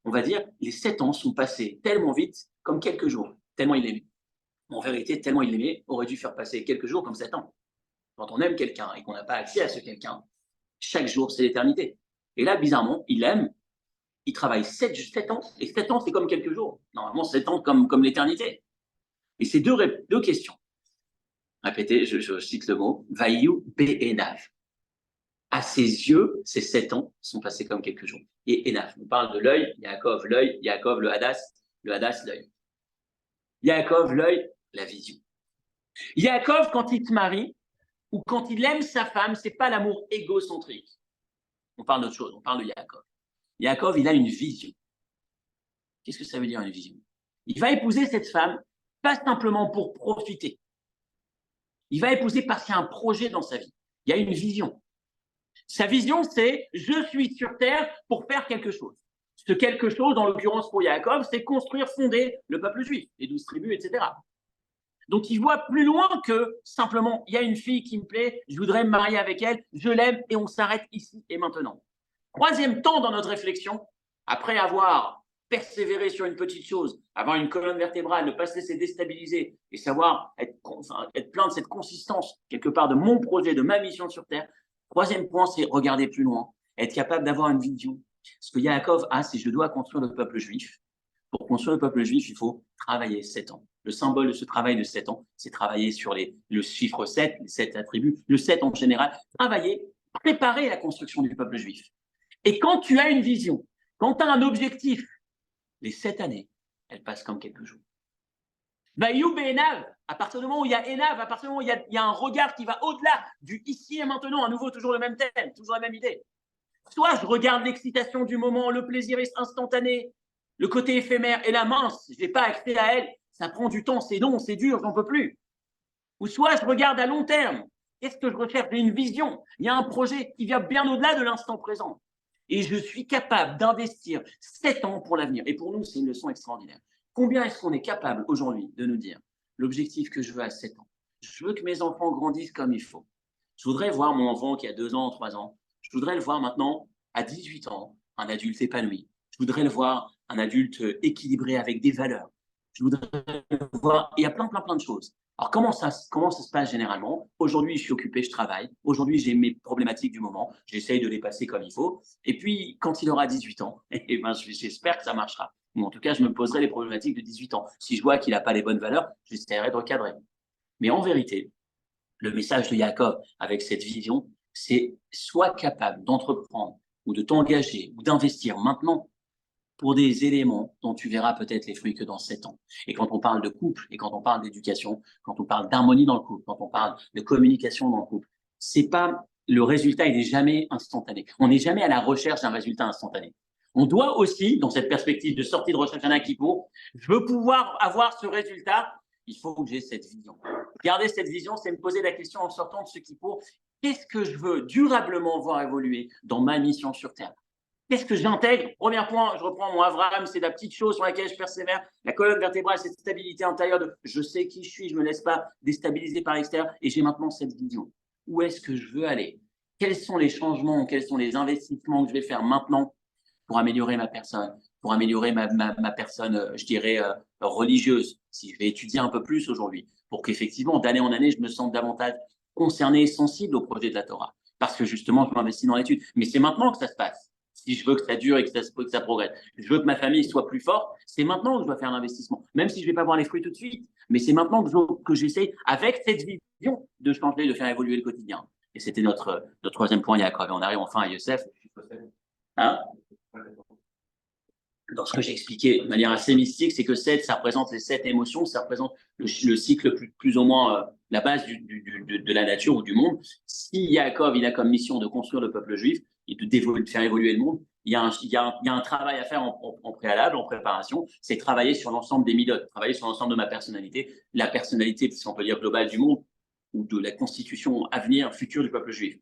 on va dire, les 7 ans sont passés tellement vite comme quelques jours, tellement il l'aimait. En vérité, tellement il l'aimait, aurait dû faire passer quelques jours comme 7 ans. Quand on aime quelqu'un et qu'on n'a pas accès à ce quelqu'un, chaque jour, c'est l'éternité. Et là, bizarrement, il aime, il travaille 7 ans, et 7 ans, c'est comme quelques jours. Normalement, 7 ans comme l'éternité. Et c'est deux questions. Répétez, je cite le mot, Vaïou Be'enav. À ses yeux, ces 7 ans sont passés comme quelques jours. Et Enav, on parle de l'œil, Yaakov, le Hadas, l'œil. Yaakov, l'œil, la vision. Yaakov, quand il se marie, ou quand il aime sa femme, c'est pas l'amour égocentrique. On parle d'autre chose, on parle de Yaakov. Yaakov, il a une vision. Qu'est-ce que ça veut dire une vision? Il va épouser cette femme, pas simplement pour profiter. Il va épouser parce qu'il y a un projet dans sa vie. Il y a une vision. Sa vision, c'est « je suis sur terre pour faire quelque chose ». Ce quelque chose, en l'occurrence pour Yaakov, c'est construire, fonder le peuple juif, les 12 tribus, etc. Donc, il voit plus loin que simplement, il y a une fille qui me plaît, je voudrais me marier avec elle, je l'aime et on s'arrête ici et maintenant. Troisième temps dans notre réflexion, après avoir persévéré sur une petite chose, avoir une colonne vertébrale, ne pas se laisser déstabiliser et savoir être plein de cette consistance, quelque part, de mon projet, de ma mission sur Terre. Troisième point, c'est regarder plus loin, être capable d'avoir une vision. Ce que Yaakov a, c'est je dois construire le peuple juif. Pour construire le peuple juif, il faut travailler 7 ans. Le symbole de ce travail de 7 ans, c'est travailler sur le chiffre 7, les 7 attributs, le 7 en général, travailler, préparer la construction du peuple juif. Et quand tu as une vision, quand tu as un objectif, les 7 années, elles passent comme quelques jours. Vaïou Be'enav, à partir du moment où il y a Enav, à partir du moment où il y a un regard qui va au-delà du ici et maintenant, à nouveau, toujours le même thème, toujours la même idée. Soit je regarde l'excitation du moment, le plaisir instantané, le côté éphémère, et la mince, je n'ai pas accès à elle, ça prend du temps, c'est long, c'est dur, j'en peux plus. Ou soit je regarde à long terme, qu'est-ce que je recherche? J'ai une vision, il y a un projet qui vient bien au-delà de l'instant présent. Et je suis capable d'investir 7 ans pour l'avenir. Et pour nous, c'est une leçon extraordinaire. Combien est-ce qu'on est capable aujourd'hui de nous dire l'objectif que je veux à 7 ans? Je veux que mes enfants grandissent comme il faut. Je voudrais voir mon enfant qui a 2 ans, 3 ans. Je voudrais le voir maintenant à 18 ans, un adulte épanoui. Je voudrais le voir un adulte équilibré avec des valeurs. Je voudrais le voir. Il y a plein de choses. Alors, comment ça se passe généralement? Aujourd'hui, je suis occupé, je travaille. Aujourd'hui, j'ai mes problématiques du moment. J'essaye de les passer comme il faut. Et puis, quand il aura 18 ans, j'espère que ça marchera. Ou en tout cas, je me poserai les problématiques de 18 ans. Si je vois qu'il n'a pas les bonnes valeurs, j'essaierai de recadrer. Mais en vérité, le message de Yaakov avec cette vision, c'est soit capable d'entreprendre ou de t'engager ou d'investir maintenant pour des éléments dont tu verras peut-être les fruits que dans 7 ans. Et quand on parle de couple, et quand on parle d'éducation, quand on parle d'harmonie dans le couple, quand on parle de communication dans le couple, c'est pas, le résultat, il n'est jamais instantané. On n'est jamais à la recherche d'un résultat instantané. On doit aussi, dans cette perspective de sortie de recherche d'un Kippour, je veux pouvoir avoir ce résultat, il faut que j'ai cette vision. Garder cette vision, c'est me poser la question en sortant de ce Kippour, qu'est-ce que je veux durablement voir évoluer dans ma mission sur Terre? Qu'est-ce que j'intègre? Premier point, je reprends mon Avraham, c'est la petite chose sur laquelle je persévère. La colonne vertébrale, cette stabilité intérieure de je sais qui je suis, je ne me laisse pas déstabiliser par l'extérieur et j'ai maintenant cette vision. Où est-ce que je veux aller? Quels sont les changements, quels sont les investissements que je vais faire maintenant pour améliorer ma personne, pour améliorer ma personne, je dirais, religieuse, si je vais étudier un peu plus aujourd'hui, pour qu'effectivement, d'année en année, je me sente davantage concerné et sensible au projet de la Torah. Parce que justement, je m'investis dans l'étude. Mais c'est maintenant que ça se passe. Si je veux que ça dure et que ça progresse, je veux que ma famille soit plus forte, c'est maintenant que je dois faire un investissement. Même si je ne vais pas voir les fruits tout de suite, mais c'est maintenant que j'essaie, avec cette vision, de changer, de faire évoluer le quotidien. Et c'était notre troisième point, Yaakov. Et on arrive enfin à Yosef. Hein? Dans ce que j'ai expliqué de manière assez mystique, c'est que 7, ça représente les 7 émotions, ça représente le cycle plus ou moins la base de la nature ou du monde. Si Yaakov, il a comme mission de construire le peuple juif et de faire évoluer le monde, il y a un travail à faire en préalable, en préparation, c'est travailler sur l'ensemble des midotes, travailler sur l'ensemble de ma personnalité, la personnalité, si on peut dire, globale du monde, ou de la constitution à venir, future du peuple juif.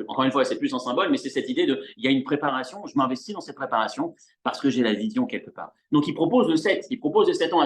Encore une fois, c'est plus un symbole, mais c'est cette idée de, il y a une préparation, je m'investis dans cette préparation parce que j'ai la vision quelque part. Donc, il propose le 7 ans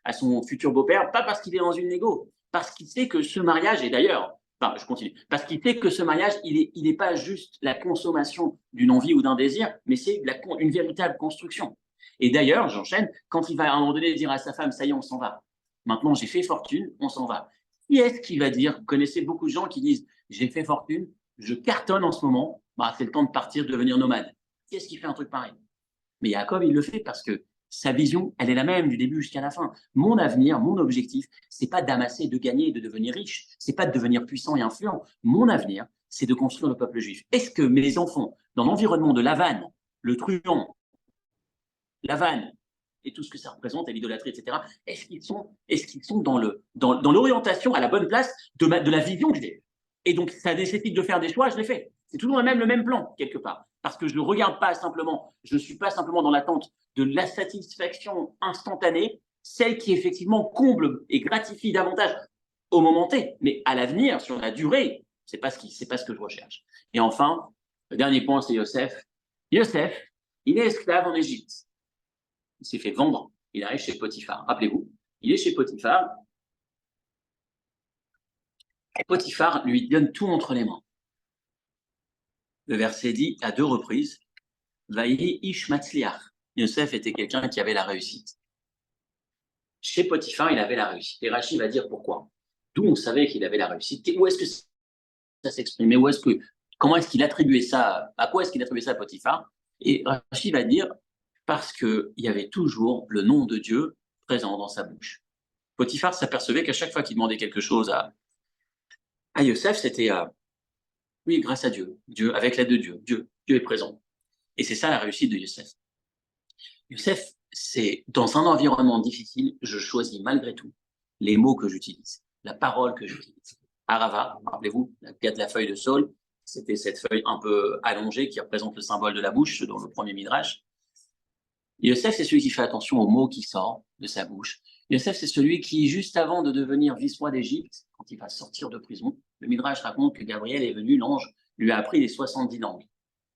à son futur beau-père, pas parce qu'il est dans une négo, parce qu'il sait que ce mariage, et d'ailleurs, enfin, je continue, parce qu'il sait que ce mariage, il est pas juste la consommation d'une envie ou d'un désir, mais c'est une véritable construction. Et d'ailleurs, j'enchaîne, quand il va à un moment donné dire à sa femme, ça y est, on s'en va. Maintenant, j'ai fait fortune, on s'en va. Qui est-ce qui va dire, vous connaissez beaucoup de gens qui disent, j'ai fait fortune, je cartonne en ce moment, bah, c'est le temps de partir, de devenir nomade. Qui est-ce qui fait un truc pareil? Mais Jacob, il le fait parce que sa vision, elle est la même du début jusqu'à la fin. Mon avenir, mon objectif, c'est pas d'amasser, de gagner et de devenir riche. C'est pas de devenir puissant et influent. Mon avenir, c'est de construire le peuple juif. Est-ce que mes enfants, dans l'environnement de Lavanne, le truand, Lavanne, et tout ce que ça représente, et l'idolâtrie, etc., est-ce qu'ils sont dans l'orientation à la bonne place de la vision que j'ai? Et donc, ça nécessite de faire des choix, je l'ai fait. C'est toujours le même plan, quelque part. Parce que je ne regarde pas simplement, je ne suis pas simplement dans l'attente de la satisfaction instantanée, celle qui effectivement comble et gratifie davantage au moment T, mais à l'avenir, sur la durée, c'est pas ce que je recherche. Et enfin, le dernier point, c'est Yosef. Yosef, il est esclave en Égypte. Il s'est fait vendre. Il arrive chez Potiphar. Rappelez-vous, il est chez Potiphar. Et Potiphar lui donne tout entre les mains. Le verset dit à 2 reprises, Vaïli ish matzliach. Yosef était quelqu'un qui avait la réussite. Chez Potiphar, il avait la réussite. Et Rachi va dire pourquoi. D'où on savait qu'il avait la réussite. Où est-ce que ça s'exprimait? Comment est-ce qu'il attribuait ça? À quoi est-ce qu'il attribuait ça à Potiphar? Et Rachi va dire parce qu'il y avait toujours le nom de Dieu présent dans sa bouche. Potiphar s'apercevait qu'à chaque fois qu'il demandait quelque chose à Yosef, c'était oui, grâce à Dieu, avec l'aide de Dieu est présent. Et c'est ça la réussite de Yosef. Yosef, c'est dans un environnement difficile, je choisis malgré tout les mots que j'utilise, la parole que j'utilise. Arava, rappelez-vous, la feuille de Saul, c'était cette feuille un peu allongée qui représente le symbole de la bouche dans le premier Midrash. Yosef, c'est celui qui fait attention aux mots qui sortent de sa bouche. Yosef, c'est celui qui, juste avant de devenir vice-roi d'Égypte, quand il va sortir de prison, le Midrash raconte que Gabriel est venu, l'ange lui a appris les 70 langues.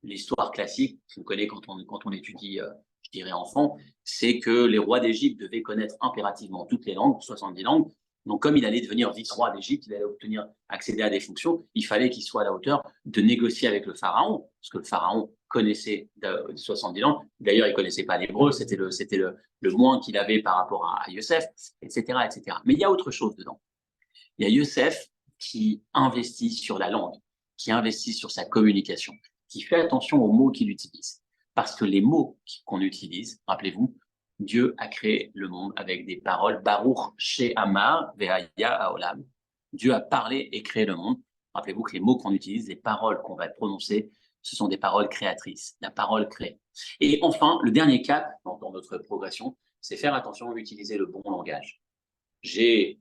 L'histoire classique, qu'on connaît quand on étudie, je dirais enfant, c'est que les rois d'Égypte devaient connaître impérativement toutes les langues, 70 langues. Donc, comme il allait devenir vice-roi d'Égypte, il allait accéder à des fonctions, il fallait qu'il soit à la hauteur de négocier avec le pharaon, parce que le pharaon connaissait 70 langues. D'ailleurs, il ne connaissait pas l'hébreu, c'était le moins qu'il avait par rapport à Yosef, etc., etc. Mais il y a autre chose dedans. Il y a Yosef qui investit sur la langue, qui investit sur sa communication, qui fait attention aux mots qu'il utilise. Parce que les mots qu'on utilise, rappelez-vous, Dieu a créé le monde avec des paroles. Baruch She'amar Ve'haya Haolam. Dieu a parlé et créé le monde. Rappelez-vous que les mots qu'on utilise, les paroles qu'on va prononcer, ce sont des paroles créatrices. La parole crée. Et enfin, le dernier cap dans notre progression, c'est faire attention à utiliser le bon langage. J'ai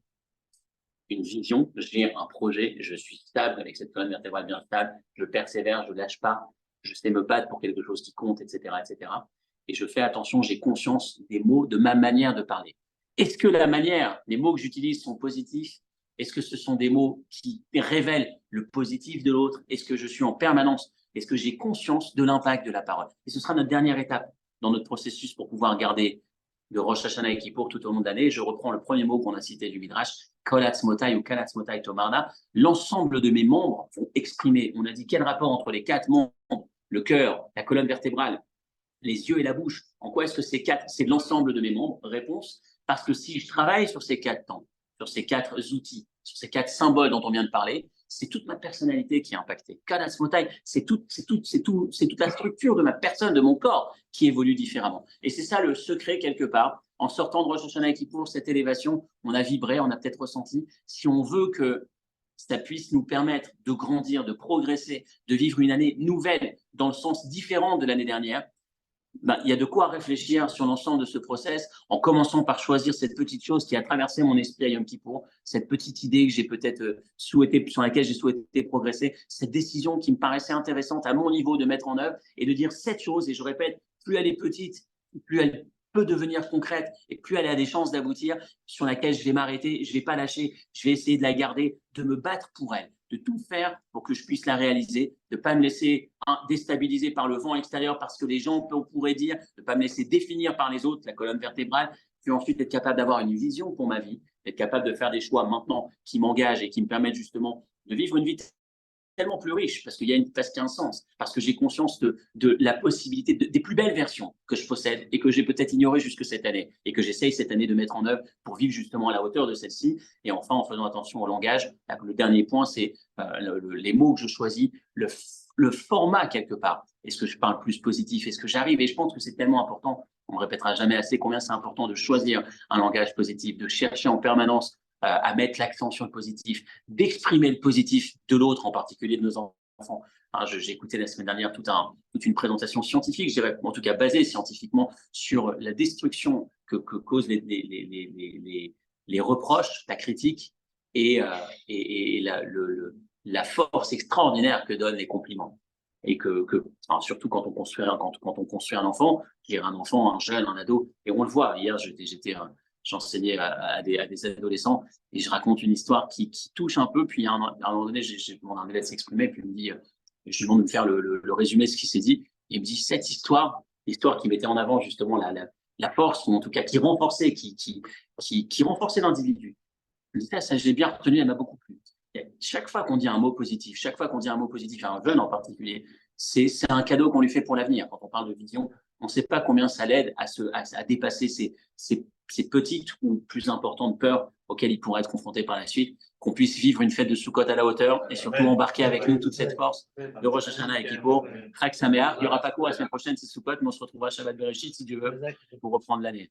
une vision, j'ai un projet, je suis stable avec cette colonne vertébrale bien stable, je persévère, je ne lâche pas, je sais me battre pour quelque chose qui compte, etc., etc. Et je fais attention, j'ai conscience des mots, de ma manière de parler. Est-ce que les mots que j'utilise sont positifs? Est-ce que ce sont des mots qui révèlent le positif de l'autre? Est-ce que je suis en permanence? Est-ce que j'ai conscience de l'impact de la parole? Et ce sera notre dernière étape dans notre processus pour pouvoir garder de Rosh Hashanah et Kippour tout au long de l'année. Je reprends le premier mot qu'on a cité du Midrash, Kol Atzmotai ou Kal Atzmotai Tomarna. L'ensemble de mes membres vont exprimer. On a dit quel rapport entre les 4 membres, le cœur, la colonne vertébrale, les yeux et la bouche. En quoi est-ce que c'est 4? C'est l'ensemble de mes membres. Réponse, parce que si je travaille sur ces 4 temps, sur ces 4 outils, sur ces 4 symboles dont on vient de parler, c'est toute ma personnalité qui est impactée. Kal Atzmotai, c'est toute la structure de ma personne, de mon corps qui évolue différemment. Et c'est ça le secret quelque part. En sortant de Rosh Hashanah et Kippour, cette élévation, on a vibré, on a peut-être ressenti. Si on veut que ça puisse nous permettre de grandir, de progresser, de vivre une année nouvelle dans le sens différent de l'année dernière, il y a de quoi réfléchir sur l'ensemble de ce process, en commençant par choisir cette petite chose qui a traversé mon esprit à Yom Kippour, cette petite idée que j'ai peut-être souhaité, sur laquelle j'ai souhaité progresser, cette décision qui me paraissait intéressante à mon niveau de mettre en œuvre et de dire cette chose, et je répète, plus elle est petite, plus elle peut devenir concrète et plus elle a des chances d'aboutir, sur laquelle je vais m'arrêter, je ne vais pas lâcher, je vais essayer de la garder, de me battre pour elle, de tout faire pour que je puisse la réaliser, de ne pas me laisser déstabiliser par le vent extérieur parce que les gens pourraient dire, de ne pas me laisser définir par les autres, la colonne vertébrale, puis ensuite être capable d'avoir une vision pour ma vie, être capable de faire des choix maintenant qui m'engagent et qui me permettent justement de vivre une vie tellement plus riche parce qu'il y a un sens, parce que j'ai conscience de la possibilité des plus belles versions que je possède et que j'ai peut-être ignorées jusque cette année et que j'essaye cette année de mettre en œuvre pour vivre justement à la hauteur de celle-ci. Et enfin, en faisant attention au langage, le dernier point, c'est les mots que je choisis, le format quelque part. Est-ce que je parle plus positif? Est-ce que j'arrive? Et je pense que c'est tellement important, on ne répétera jamais assez combien c'est important de choisir un langage positif, de chercher en permanence à mettre l'accent sur le positif, d'exprimer le positif de l'autre, en particulier de nos enfants. J'ai écouté la semaine dernière toute une présentation scientifique, je dirais, en tout cas basée scientifiquement, sur la destruction que causent les reproches, la critique et la force extraordinaire que donnent les compliments. Et surtout quand on construit un enfant, je dirais un enfant, un jeune, un ado, et on le voit. Hier, j'enseignais à des adolescents et je raconte une histoire qui touche un peu. Puis à un moment donné, j'ai demandé à un élève de s'exprimer, puis il me dit, je lui demande de me faire le résumé de ce qui s'est dit. Et il me dit cette l'histoire qui mettait en avant justement la force, ou en tout cas qui renforçait l'individu. Je dis ça, je l'ai bien retenu, elle m'a beaucoup plu. Et chaque fois qu'on dit un mot positif, à un jeune en particulier, c'est un cadeau qu'on lui fait pour l'avenir. Quand on parle de vision, on ne sait pas combien ça l'aide à dépasser ces petites ou plus importantes peurs auxquelles il pourrait être confronté par la suite, qu'on puisse vivre une fête de Sukkot à la hauteur et surtout embarquer avec nous toute cette force de Rosh Hashanah et Kippour. Chag Sameach, il n'y aura pas cours la semaine prochaine, c'est Sukkot, mais on se retrouvera à Shabbat Bereshit, si Dieu veut, pour reprendre l'année.